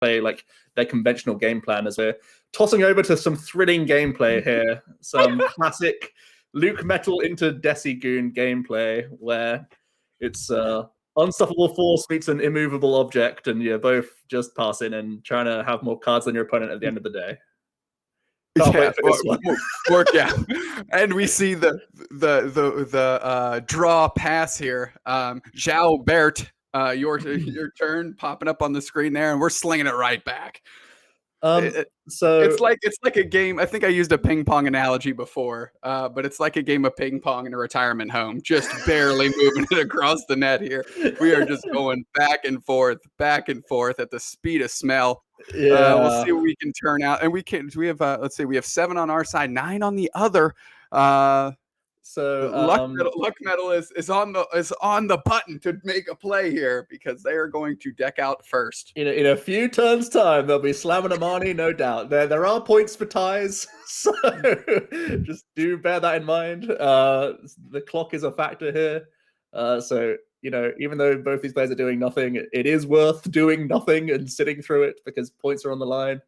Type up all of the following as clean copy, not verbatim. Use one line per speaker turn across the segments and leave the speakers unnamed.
play like their conventional game plan, as we're tossing over to some thrilling gameplay here. Some classic Luke Metal into Decigoon gameplay where it's unstoppable force meets an immovable object, and you're both just passing and trying to have more cards than your opponent at the end of the day. Can't wait for this one.
Yeah. And we see the draw pass here. Zhao Bert, your turn popping up on the screen there, and we're slinging it right back. So it's like a game. I think I used a ping pong analogy before, but it's like a game of ping pong in a retirement home, just barely moving it across the net here. We are just going back and forth at the speed of smell. Yeah. We'll see what we can turn out, and we have let's see, we have 7 on our side, 9 on the other. So Luck Metal is on the button to make a play here because they are going to deck out first.
In a few turns' time, they'll be slamming Amani, no doubt. There are points for ties, so just do bear that in mind. The clock is a factor here, so even though both these players are doing nothing, it is worth doing nothing and sitting through it because points are on the line.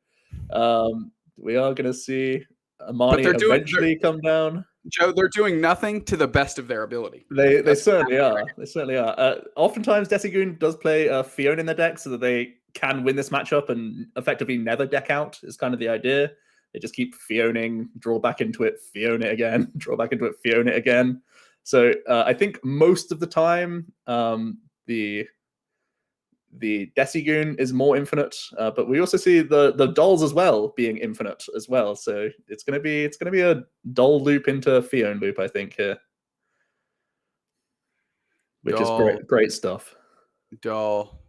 We are going to see Amani eventually come down.
Joe, they're doing nothing to the best of their ability.
They certainly are. They certainly are. Oftentimes, Decigoon does play Fiona in the deck so that they can win this matchup and effectively never deck out is kind of the idea. They just keep Fioning, draw back into it, Fiona it again, draw back into it, Fiona it again. So I think most of the time, the Decigoon is more infinite, but we also see the dolls as well being infinite as well. So it's gonna be a doll loop into Fion loop, I think, here, which doll. Is great stuff.
Doll.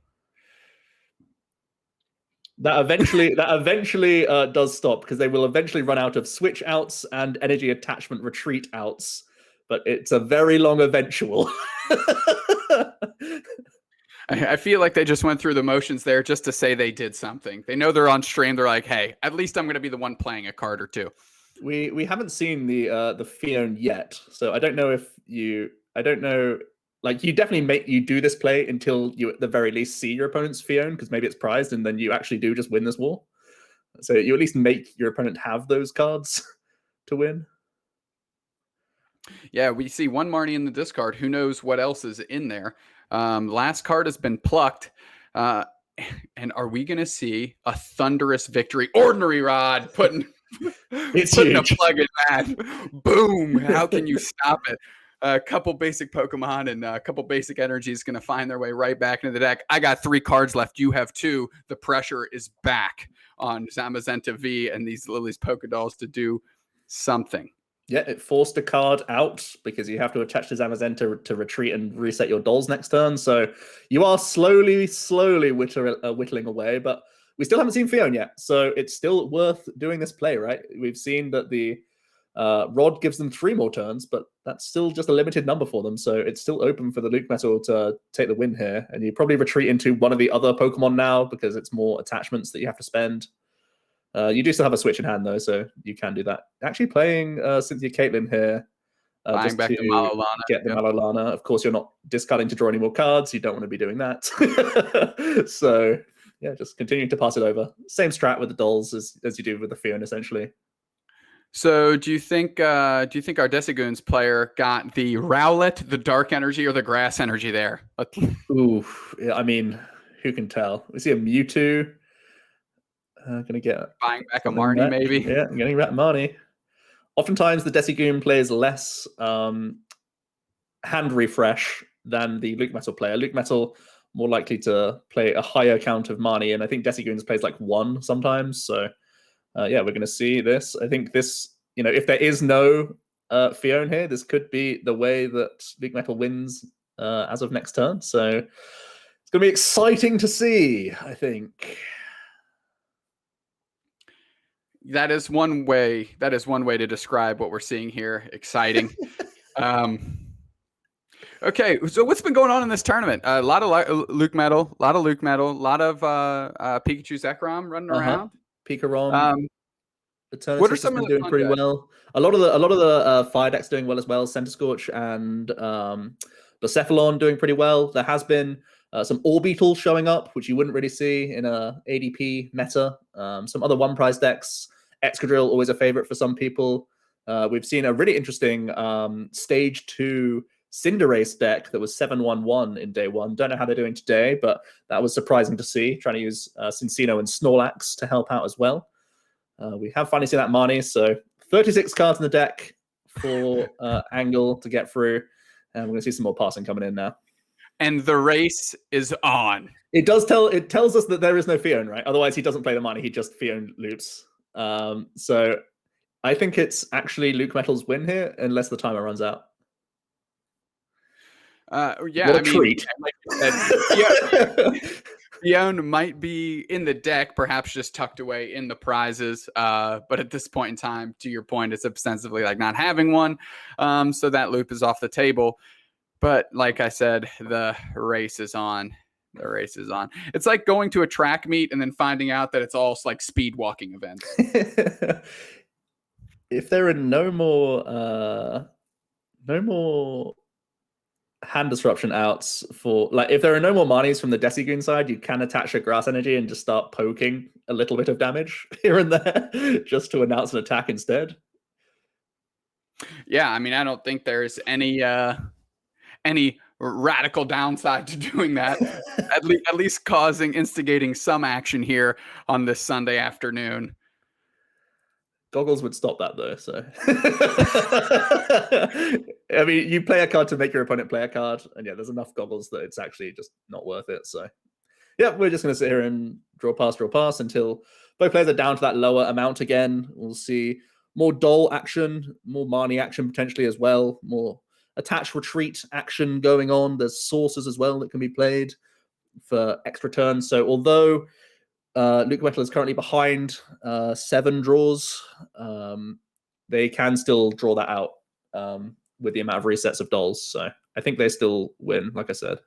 That eventually does stop because they will eventually run out of switch outs and energy attachment retreat outs, but it's a very long eventual.
I feel like they just went through the motions there just to say they did something. They know they're on stream. They're like, hey, at least I'm going to be the one playing a card or two.
We haven't seen the Fion yet, so I don't know. Like, you definitely do this play until you at the very least see your opponent's Fion, because maybe it's prized, and then you actually do just win this war. So you at least make your opponent have those cards to win.
Yeah, we see one Marnie in the discard. Who knows what else is in there? Last card has been plucked. And are we going to see a thunderous victory? Ordinary Rod putting a plug in that. Boom. How can you stop it? A couple basic Pokemon and a couple basic energies going to find their way right back into the deck. I got 3 cards left. You have 2. The pressure is back on Zamazenta V and these Pokedolls to do something.
Yeah, it forced a card out because you have to attach to Zamazenta to retreat and reset your dolls next turn. So you are slowly whittling away, but we still haven't seen Fion yet. So it's still worth doing this play, right? We've seen that the Rod gives them 3 more turns, but that's still just a limited number for them. So it's still open for the Luke Metal to take the win here. And you probably retreat into one of the other Pokemon now because it's more attachments that you have to spend. You do still have a switch in hand, though, so you can do that. Actually playing Cynthia Caitlin here.
Just back to Malolana.
Get the Malolana. Of course, you're not discarding to draw any more cards. You don't want to be doing that. So, yeah, just continue to pass it over. Same strat with the dolls as you do with the Fion, essentially.
So do you think our Decigoons player got the Rowlet, the Dark Energy, or the Grass Energy there?
Ooh, yeah, I mean, who can tell? We see a Mewtwo. Gonna get
buying back a Marnie, maybe.
Yeah, I'm getting back Marnie. Oftentimes, the Decigoon plays less hand refresh than the Luke Metal player. Luke Metal more likely to play a higher count of Marnie, and I think Decigoons plays like 1 sometimes. So, yeah, we're gonna see this. I think this, if there is no Fion here, this could be the way that Luke Metal wins as of next turn. So it's gonna be exciting to see, I think.
That is one way to describe what we're seeing here. Exciting. Okay, so what's been going on in this tournament? A lot of Luke Metal, a lot of Pikachu Zekrom running around.
Pikarom. What are some of doing pretty well? A lot of the fire decks doing well as well. Centiskorch and Blacephalon doing pretty well. There has been Some Orbital showing up, which you wouldn't really see in a ADP meta. Some other one prize decks. Excadrill, always a favorite for some people. We've seen a really interesting stage 2 Cinderace deck that was 7/1/1 in day 1. Don't know how they're doing today, but that was surprising to see. Trying to use Cincino and Snorlax to help out as well. We have finally seen that Marnie, so 36 cards in the deck for Angle to get through. And we're going to see some more passing coming in now.
And the race is on.
It tells us that there is no Fion, right? Otherwise, he doesn't play the Marnie. He just Fion loops. So I think it's actually Luke Metal's win here, unless the timer runs out.
Yeah,
what a treat.
Like you said, Fion might be in the deck, perhaps just tucked away in the prizes. But at this point in time, to your point, it's ostensibly like not having one. So that loop is off the table. But like I said, the race is on. The race is on. It's like going to a track meet and then finding out that it's all like speed walking events.
If there are no more hand disruption outs for, like, if there are no more Marnies from the Decigoon side, you can attach a Grass Energy and just start poking a little bit of damage here and there just to announce an attack instead.
Yeah, I mean, I don't think there's any radical downside to doing that. at least instigating some action here on this Sunday afternoon.
Goggles would stop that though, so I mean, you play a card to make your opponent play a card, and yeah, there's enough Goggles that it's actually just not worth it. So yeah, we're just going to sit here and draw pass until both players are down to that lower amount again. We'll see more Dole action, more Marnie action potentially as well, more attach retreat action going on. There's sources as well that can be played for extra turns. So although Luke Metal is currently behind 7 draws, they can still draw that out with the amount of resets of Dolls. So I think they still win, like I said.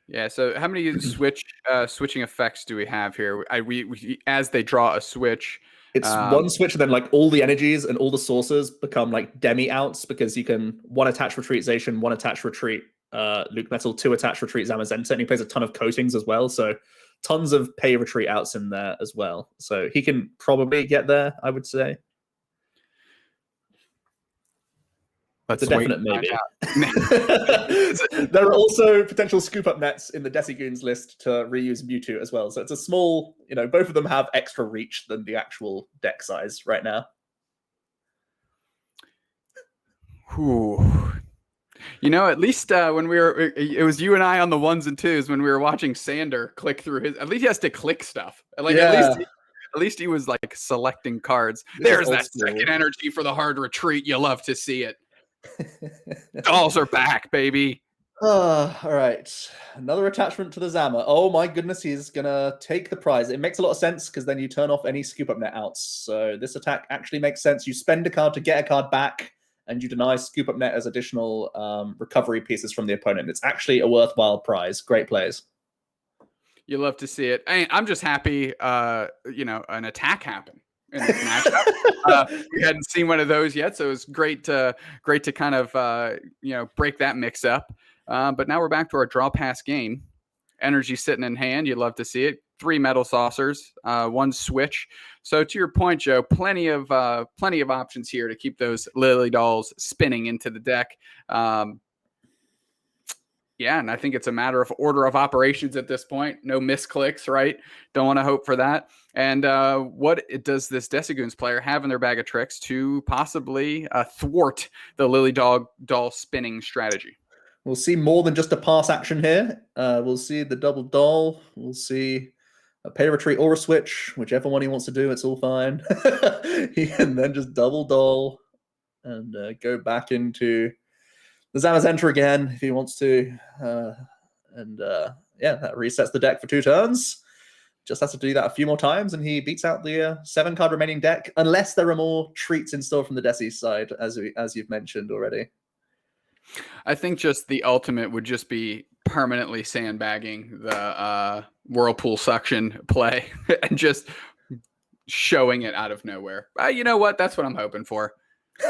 Yeah, so how many switching effects do we have here? We as they draw a switch,
it's one switch, and then like all the energies and all the sources become like demi outs, because you can 1 attach retreat Zacian, 1 attach retreat Luke Metal, 2 attach retreat Zamazenta, and he plays a ton of coatings as well. So tons of pay retreat outs in there as well. So he can probably get there, I would say. It's a definite maybe. There are also potential scoop up nets in the Decigoons list to reuse Mewtwo as well. So it's a small, both of them have extra reach than the actual deck size right now.
Ooh. At least when it was you and I on the 1s and 2s when we were watching Sander click through his. At least he has to click stuff. Like at least he was like selecting cards. There's that second energy for the hard retreat. You love to see it. Dolls are back, baby.
All right, another attachment to the Zama. Oh my goodness, he's gonna take the prize. It makes a lot of sense because then you turn off any scoop up net outs. So this attack actually makes sense. You spend a card to get a card back, and you deny scoop up net as additional recovery pieces from the opponent. It's actually a worthwhile prize. Great plays.
You love to see it. I'm just happy, an attack happened in this matchup. We hadn't seen one of those yet, so it was great to kind of break that mix up. But now we're back to our draw pass game. Energy sitting in hand. You love to see it. 3 metal saucers, 1 switch. So to your point, Joe, plenty of options here to keep those Lily Dolls spinning into the deck. Yeah, and I think it's a matter of order of operations at this point. No misclicks, right? Don't want to hope for that. And what does this Decigoons player have in their bag of tricks to possibly thwart the Lily Doll spinning strategy?
We'll see more than just a pass action here. We'll see the double doll. We'll see a pay retreat or a switch, whichever one he wants to do. It's all fine. He can then just double doll and go back into the Zamazenta again if he wants to. Yeah, that resets the deck for 2 turns. Just has to do that a few more times, and he beats out the 7-card remaining deck, unless there are more treats in store from the Desi side, as you've mentioned already.
I think just the ultimate would just be permanently sandbagging the Whirlpool suction play and just showing it out of nowhere. You know what? That's what I'm hoping for.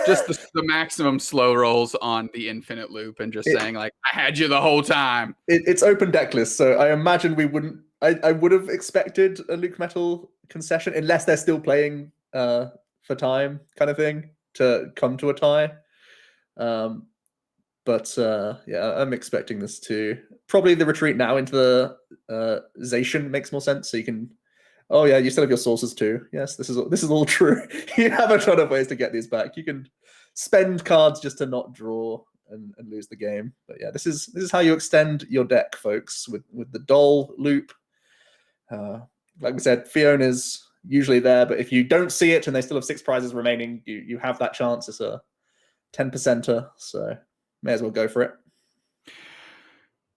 Just the maximum slow rolls on the infinite loop and just saying like, I had you the whole time.
It's open deck list, so I imagine we wouldn't. I would have expected a Luke Metal concession unless they're still playing for time kind of thing to come to a tie. But yeah, I'm expecting this to probably the retreat now into the Zacian makes more sense. So you can, oh yeah, you still have your sources too. Yes, this is all true. You have a ton of ways to get these back. You can spend cards just to not draw and lose the game. But yeah, this is how you extend your deck, folks, with the Doll loop. Like we said, Fiona's usually there, but if you don't see it and they still have 6 prizes remaining, you have that chance. It's a 10%er, so may as well go for it.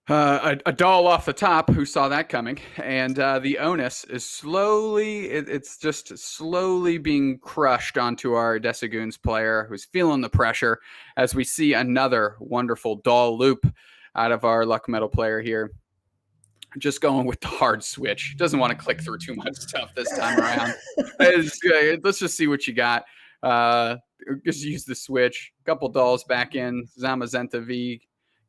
A doll off the top, who saw that coming, and the onus is it's just slowly being crushed onto our Decigoons player, who's feeling the pressure, as we see another wonderful doll loop out of our Luck Metal player here. Just going with the hard switch. Doesn't want to click through too much stuff this time around. Let's just see what you got. Just use the switch. Couple dolls back in. Zamazenta V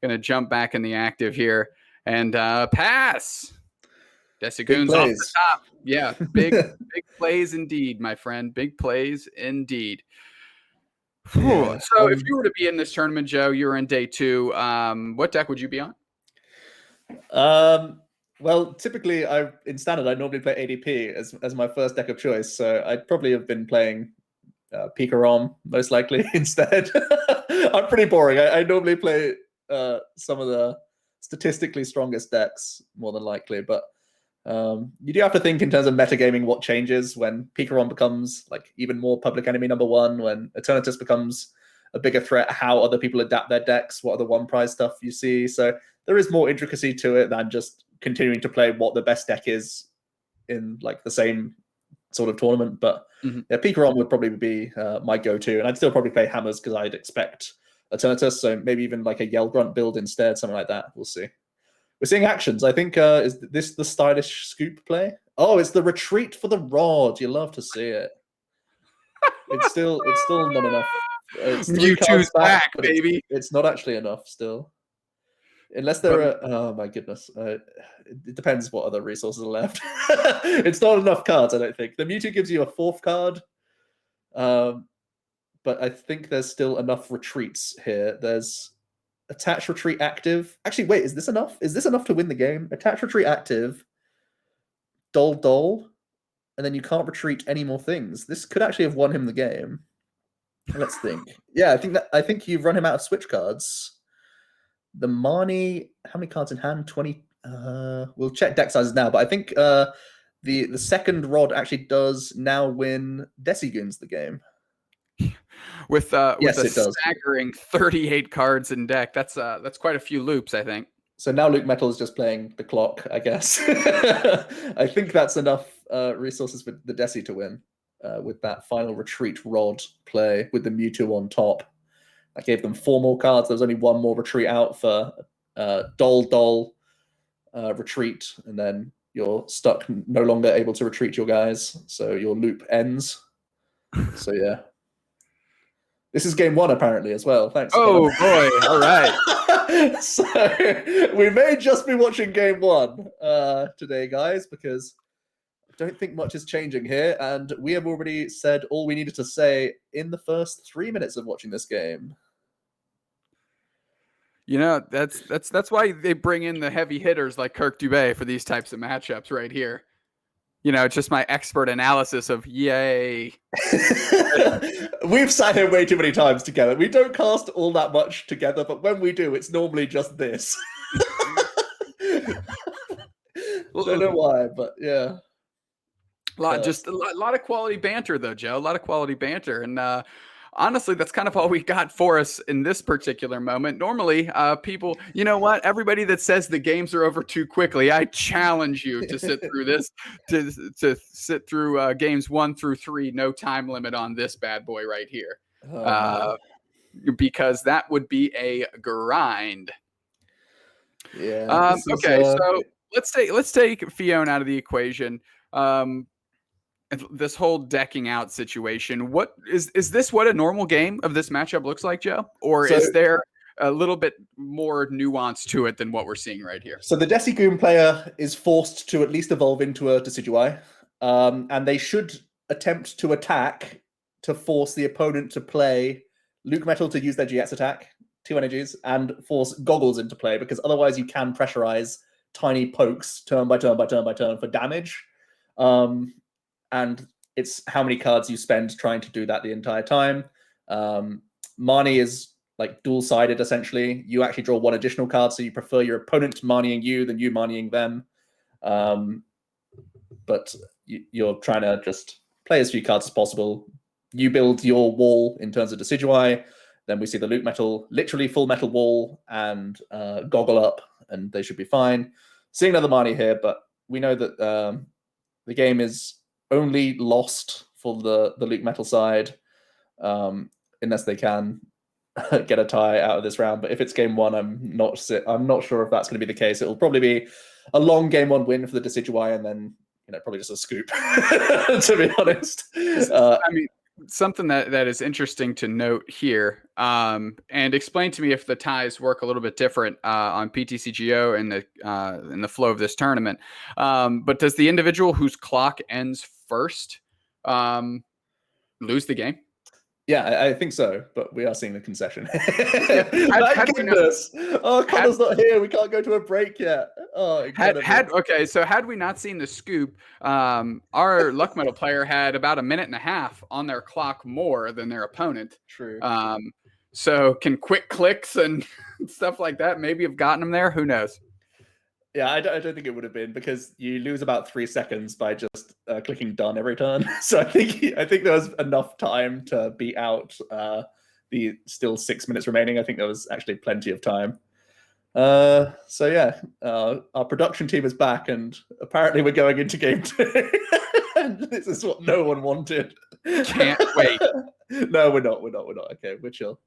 going to jump back in the active here and pass. Decigoons off the top. Yeah, big plays indeed, my friend. Big plays indeed. Yeah. So if you were to be in this tournament, Joe, you're in day 2. What deck would you be on?
Well, typically, in standard, I normally play ADP as my first deck of choice. So I'd probably have been playing Pikarom most likely instead. I'm pretty boring. I normally play some of the statistically strongest decks more than likely, but you do have to think in terms of metagaming what changes when Pikarom becomes like even more public enemy #1, when Eternatus becomes a bigger threat, how other people adapt their decks, what are the 1 prize stuff you see. So there is more intricacy to it than just continuing to play what the best deck is in like the same sort of tournament. But yeah, Pikarom would probably be my go-to, and I'd still probably play Hammers because I'd expect Eternatus, so maybe even like a Yell Grunt build instead, something like that. We'll see. We're seeing actions. I think is this the stylish scoop play? Oh, it's the retreat for the rod. You love to see it. It's still not enough. It's
Mewtwo's back, baby.
It's not actually enough still. Unless there are, oh my goodness, it depends what other resources are left. It's not enough cards, I don't think. The Mewtwo gives you a 4th card, but I think there's still enough retreats here. There's attach retreat active. Actually, wait, is this enough? Is this enough to win the game? Attach retreat active, Doll, and then you can't retreat any more things. This could actually have won him the game. Let's think. Yeah, I think you've run him out of switch cards. The Marnie, how many cards in hand? 20. We'll check deck sizes now, but I think the second rod actually does now win Decigoons the game.
With a staggering 38 cards in deck. That's quite a few loops, I think.
So now Luke Metal is just playing the clock, I guess. I think that's enough resources for the Deci to win with that final retreat rod play with the Mewtwo on top. I gave them 4 more cards. There was only 1 more retreat out for Doll retreat, and then you're stuck, no longer able to retreat your guys. So your loop ends. So yeah. This is game 1 apparently as well. Thanks.
Oh boy! All right.
So we may just be watching game 1 today, guys, because I don't think much is changing here, and we have already said all we needed to say in the first 3 minutes of watching this game.
You know, that's why they bring in the heavy hitters like Kirk Dubé for these types of matchups right here. You know, it's just my expert analysis of yay.
We've sat here way too many times together. We don't cast all that much together, but when we do, it's normally just this. Don't know why, but yeah.
A lot of quality banter, though, Joe. A lot of quality banter. And honestly, that's kind of all we got for us in this particular moment. Normally, people, you know what? Everybody that says the games are over too quickly, I challenge you to sit through this, to sit through games 1 through 3, no time limit on this bad boy right here. Because that would be a grind.
Yeah.
Okay, so let's take Fiona out of the equation. this whole decking out situation. What is this what a normal game of this matchup looks like, Joe? Or is there a little bit more nuance to it than what we're seeing right here?
So the Decigoon player is forced to at least evolve into a Decidueye, and they should attempt to attack to force the opponent to play Luke Metal to use their GX attack, 2 energies, and force Goggles into play, because otherwise you can pressurize tiny pokes turn by turn by turn by turn for damage. And it's how many cards you spend trying to do that the entire time. Marnie is like dual-sided, essentially. You actually draw 1 additional card, so you prefer your opponent Marnieing you than you Marnieing them. But you're trying to just play as few cards as possible. You build your wall in terms of Decidueye. Then we see the Luke Metal, literally full metal wall, and Goggle up, and they should be fine. Seeing another Marnie here, but we know that the game is only lost for the Luke Metal side, unless they can get a tie out of this round. But if it's game 1, I'm not sure if that's going to be the case. It'll probably be a long game 1 win for the Decidueye, and then probably just a scoop. To be honest,
I mean, something that is interesting to note here, and explain to me if the ties work a little bit different on PTCGO in the flow of this tournament. But does the individual whose clock ends first lose the game?
Yeah, I think so, but we are seeing the concession. My goodness! Oh, Connor's not here. We can't go to a break yet. Oh,
okay. So had we not seen the scoop, our Luck Metal player had about 1.5 minutes on their clock more than their opponent.
True.
So can quick clicks and stuff like that maybe have gotten them there? Who knows?
Yeah, I don't think it would have been, because you lose about 3 seconds by just clicking done every turn. So I think there was enough time to beat out the still 6 minutes remaining. I think there was actually plenty of time. So yeah, our production team is back, and apparently we're going into game 2. And this is what no one wanted.
Can't wait.
No, we're not. Okay, we're chill.